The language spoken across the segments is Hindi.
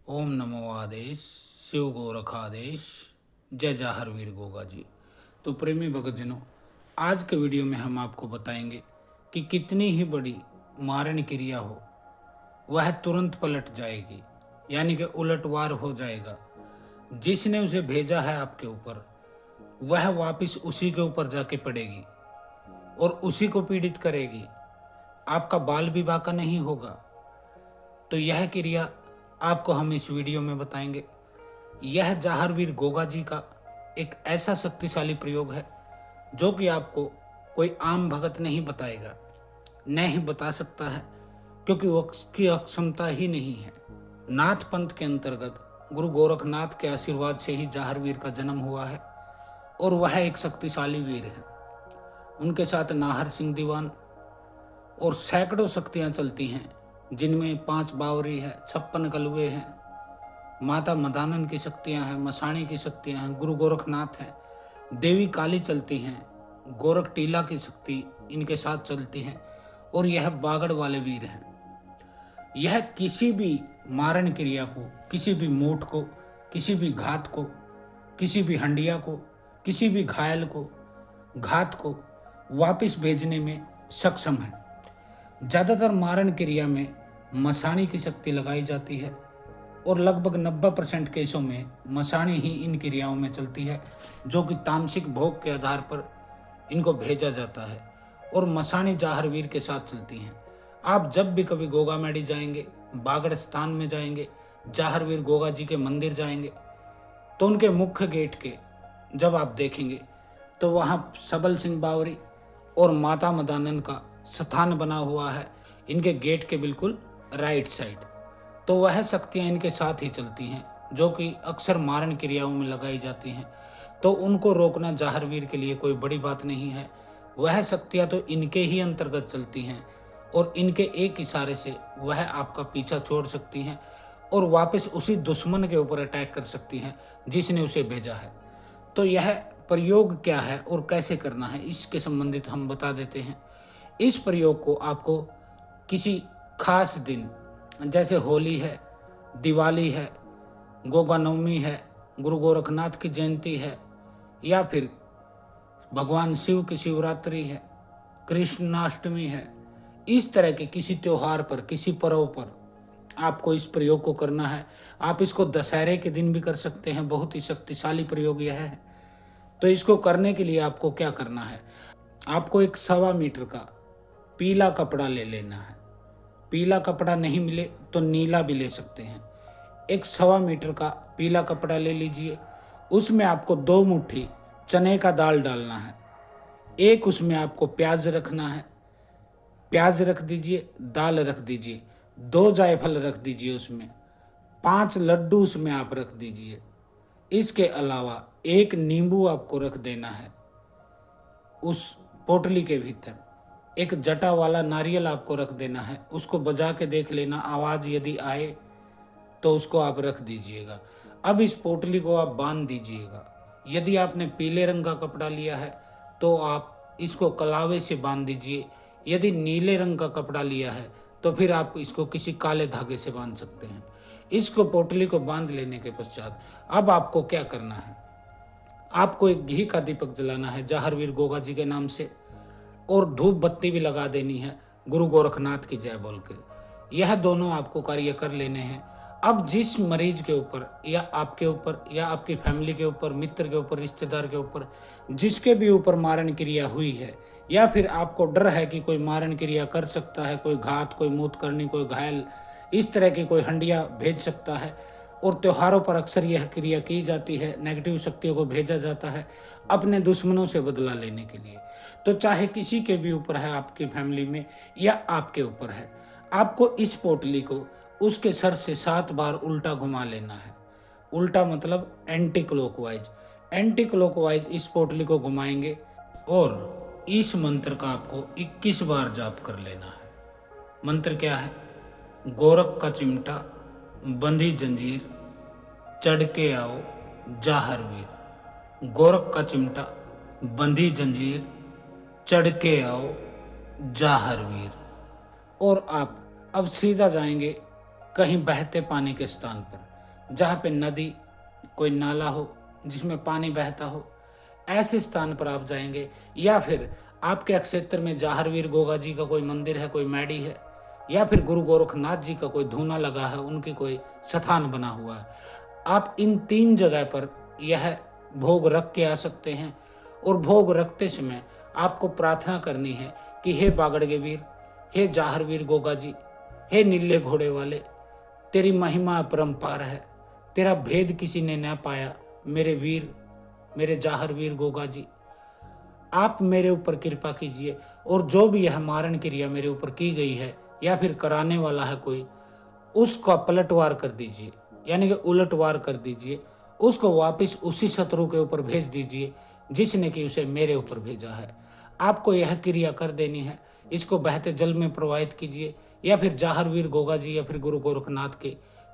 ओम नमो आदेश शिव गोरखादेश। जय जाहर वीर गोगा जी। तो प्रेमी भक्तजनों, आज के वीडियो में हम आपको बताएंगे कि कितनी ही बड़ी मारण क्रिया हो वह तुरंत पलट जाएगी, यानी कि उलटवार हो जाएगा। जिसने उसे भेजा है आपके ऊपर, वह वापस उसी के ऊपर जाके पड़ेगी और उसी को पीड़ित करेगी। आपका बाल विवाह का नहीं होगा। तो यह क्रिया आपको हम इस वीडियो में बताएंगे। यह जाहरवीर गोगा जी का एक ऐसा शक्तिशाली प्रयोग है जो कि आपको कोई आम भगत नहीं बताएगा, न ही बता सकता है, क्योंकि उसकी अक्षमता ही नहीं है। नाथ पंथ के अंतर्गत गुरु गोरखनाथ के आशीर्वाद से ही जाहरवीर का जन्म हुआ है और वह एक शक्तिशाली वीर है। उनके साथ नाहर सिंह दीवान और सैकड़ों शक्तियां चलती हैं, जिनमें 5 बावरी है, 56 कलवे हैं, माता मदानन की शक्तियां हैं, मसाणी की शक्तियां हैं, गुरु गोरखनाथ हैं, देवी काली चलती हैं, गोरख टीला की शक्ति इनके साथ चलती हैं और यह बागड़ वाले वीर हैं। यह किसी भी मारण क्रिया को, किसी भी मूठ को, किसी भी घात को, किसी भी हंडिया को, किसी भी घायल को, घात को वापस भेजने में सक्षम है। ज़्यादातर मारण क्रिया में मसाणी की शक्ति लगाई जाती है और लगभग 90% केसों में मसाणी ही इन क्रियाओं में चलती है, जो कि तामसिक भोग के आधार पर इनको भेजा जाता है और मसाणी जाहरवीर के साथ चलती हैं। आप जब भी कभी गोगा मैडी जाएंगे, बागड़ स्थान में जाएंगे, जाहरवीर गोगा जी के मंदिर जाएंगे, तो उनके मुख्य गेट के जब आप देखेंगे तो वहाँ सबल सिंह बावरी और माता मदानन का स्थान बना हुआ है इनके गेट के बिल्कुल राइट साइड। तो वह शक्तियाँ इनके साथ ही चलती हैं, जो कि अक्सर मारण क्रियाओं में लगाई जाती हैं। तो उनको रोकना जाहरवीर के लिए कोई बड़ी बात नहीं है। वह शक्तियाँ तो इनके ही अंतर्गत चलती हैं और इनके एक इशारे से वह आपका पीछा छोड़ सकती हैं और वापस उसी दुश्मन के ऊपर अटैक कर सकती हैं जिसने उसे भेजा है। तो यह प्रयोग क्या है और कैसे करना है, इसके संबंधित हम बता देते हैं। इस प्रयोग को आपको किसी खास दिन, जैसे होली है, दिवाली है, गोगा नवमी है, गुरु गोरखनाथ की जयंती है, या फिर भगवान शिव की शिवरात्रि है, कृष्णाष्टमी है, इस तरह के किसी त्योहार पर, किसी पर्व पर आपको इस प्रयोग को करना है। आप इसको दशहरे के दिन भी कर सकते हैं। बहुत ही शक्तिशाली प्रयोग यह है। तो इसको करने के लिए आपको क्या करना है, आपको एक 1.25 मीटर का पीला कपड़ा ले लेना है। पीला कपड़ा नहीं मिले तो नीला भी ले सकते हैं। एक 1.25 मीटर का पीला कपड़ा ले लीजिए। उसमें आपको 2 मुट्ठी चने का दाल डालना है। एक उसमें आपको प्याज रखना है, प्याज रख दीजिए, दाल रख दीजिए, 2 जायफल रख दीजिए, उसमें 5 लड्डू उसमें आप रख दीजिए। इसके अलावा एक नींबू आपको रख देना है। उस पोटली के भीतर एक जटा वाला नारियल आपको रख देना है। उसको बजा के देख लेना, आवाज़ यदि आए तो उसको आप रख दीजिएगा। अब इस पोटली को आप बांध दीजिएगा। यदि आपने पीले रंग का कपड़ा लिया है तो आप इसको कलावे से बांध दीजिए। यदि नीले रंग का कपड़ा लिया है तो फिर आप इसको किसी काले धागे से बांध सकते हैं। इसको पोटली को बांध लेने के पश्चात अब आपको क्या करना है, आपको एक घी का दीपक जलाना है जाहरवीर गोगा जी के नाम से, और धूप बत्ती भी लगा देनी है गुरु गोरखनाथ की जय बोल के। यह दोनों आपको कार्य कर लेने हैं। अब जिस मरीज के ऊपर या आपके ऊपर या आपकी फैमिली के ऊपर, मित्र के ऊपर, रिश्तेदार के ऊपर, जिसके भी ऊपर मारण क्रिया हुई है, या फिर आपको डर है कि कोई मारण क्रिया कर सकता है, कोई घात, कोई मूत करनी, कोई घायल, इस तरह की कोई हंडिया भेज सकता है, और त्योहारों पर अक्सर यह क्रिया की जाती है, नेगेटिव शक्तियों को भेजा जाता है अपने दुश्मनों से बदला लेने के लिए। तो चाहे किसी के भी ऊपर है, आपकी फैमिली में या आपके ऊपर है, आपको इस पोटली को उसके सर से 7 बार उल्टा घुमा लेना है। उल्टा मतलब एंटी क्लॉकवाइज। एंटी क्लॉकवाइज इस पोटली को घुमाएंगे और इस मंत्र का आपको 21 बार जाप कर लेना है। मंत्र क्या है? गोरख का चिमटा, बंधी जंजीर, चढ़ के आओ जाहरवीर। गोरख का चिमटा, बंधी जंजीर, चढ़ के आओ जाहरवीर। और आप अब सीधा जाएंगे कहीं बहते पानी के स्थान पर। जहाँ पे नदी, कोई नाला हो जिसमें पानी बहता हो, ऐसे स्थान पर आप जाएंगे। या फिर आपके क्षेत्र में जाहरवीर गोगा जी का कोई मंदिर है, कोई मैडी है, या फिर गुरु गोरखनाथ जी का कोई धूना लगा है, उनकी कोई स्थान बना हुआ है, आप इन 3 जगह पर यह भोग रख के आ सकते हैं। और भोग रखते समय आपको प्रार्थना करनी है कि हे बागड़गे वीर, हे जाहरवीर गोगा जी, हे नीले घोड़े वाले, तेरी महिमा अपरंपार है, तेरा भेद किसी ने न पाया। मेरे वीर, मेरे जाहरवीर गोगा जी, आप मेरे ऊपर कृपा कीजिए और जो भी यह मारण क्रिया मेरे ऊपर की गई है या फिर कराने वाला है कोई, उसका पलटवार कर दीजिए, यानी कि उलटवार कर दीजिए, उसको वापस उसी शत्रु के ऊपर भेज दीजिए जिसने कि उसे मेरे ऊपर भेजा है। आपको यह क्रिया कर देनी है। इसको बहते जल में प्रवाहित कीजिए या फिर जाहरवीर गोगा जी या फिर गुरु गोरखनाथ के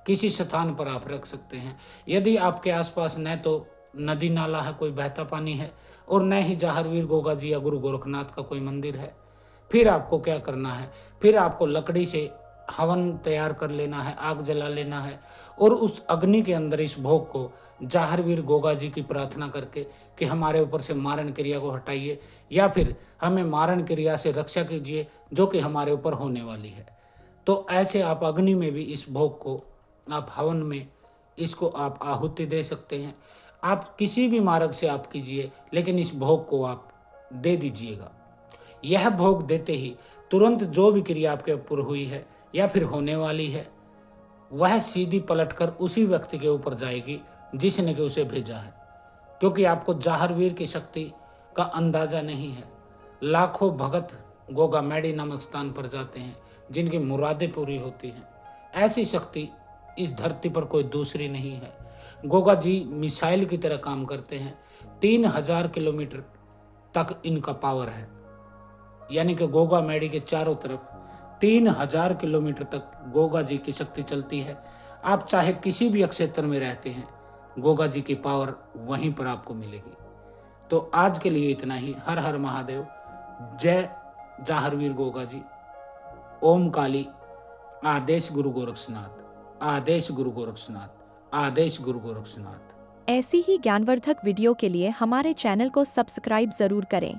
किसी स्थान पर आप रख सकते हैं। यदि आपके आसपास न तो नदी नाला है, कोई बहता पानी है, और न ही जाहरवीर गोगा जी या गुरु गोरखनाथ का कोई मंदिर है, फिर आपको क्या करना है, फिर आपको लकड़ी से हवन तैयार कर लेना है, आग जला लेना है और उस अग्नि के अंदर इस भोग को जाहरवीर गोगा जी की प्रार्थना करके कि हमारे ऊपर से मारण क्रिया को हटाइए या फिर हमें मारण क्रिया से रक्षा कीजिए जो कि हमारे ऊपर होने वाली है। तो ऐसे आप अग्नि में भी इस भोग को, आप हवन में इसको आप आहुति दे सकते हैं। आप किसी भी मार्ग से आप कीजिए, लेकिन इस भोग को आप दे दीजिएगा। यह भोग देते ही तुरंत जो भी क्रिया आपके ऊपर हुई है या फिर होने वाली है, वह सीधी पलटकर उसी व्यक्ति के ऊपर जाएगी जिसने कि उसे भेजा है। क्योंकि आपको जाहरवीर की शक्ति का अंदाजा नहीं है। लाखों भगत गोगा मैडी नामक स्थान पर जाते हैं जिनकी मुरादें पूरी होती हैं। ऐसी शक्ति इस धरती पर कोई दूसरी नहीं है। गोगा जी मिसाइल की तरह काम करते हैं। 3000 किलोमीटर तक इनका पावर है, यानी कि गोगा मैडी के चारों तरफ 3000 किलोमीटर तक गोगा जी की शक्ति चलती है। आप चाहे किसी भी क्षेत्र में रहते हैं, गोगा जी की पावर वहीं पर आपको मिलेगी। तो आज के लिए इतना ही। हर हर महादेव। जय जाहरवीर गोगा जी। ओम काली। आदेश गुरु गोरक्षनाथ, आदेश गुरु गोरक्षनाथ, आदेश गुरु गोरक्षनाथ। ऐसी ही ज्ञानवर्धक वीडियो के लिए हमारे चैनल को सब्सक्राइब जरूर करें।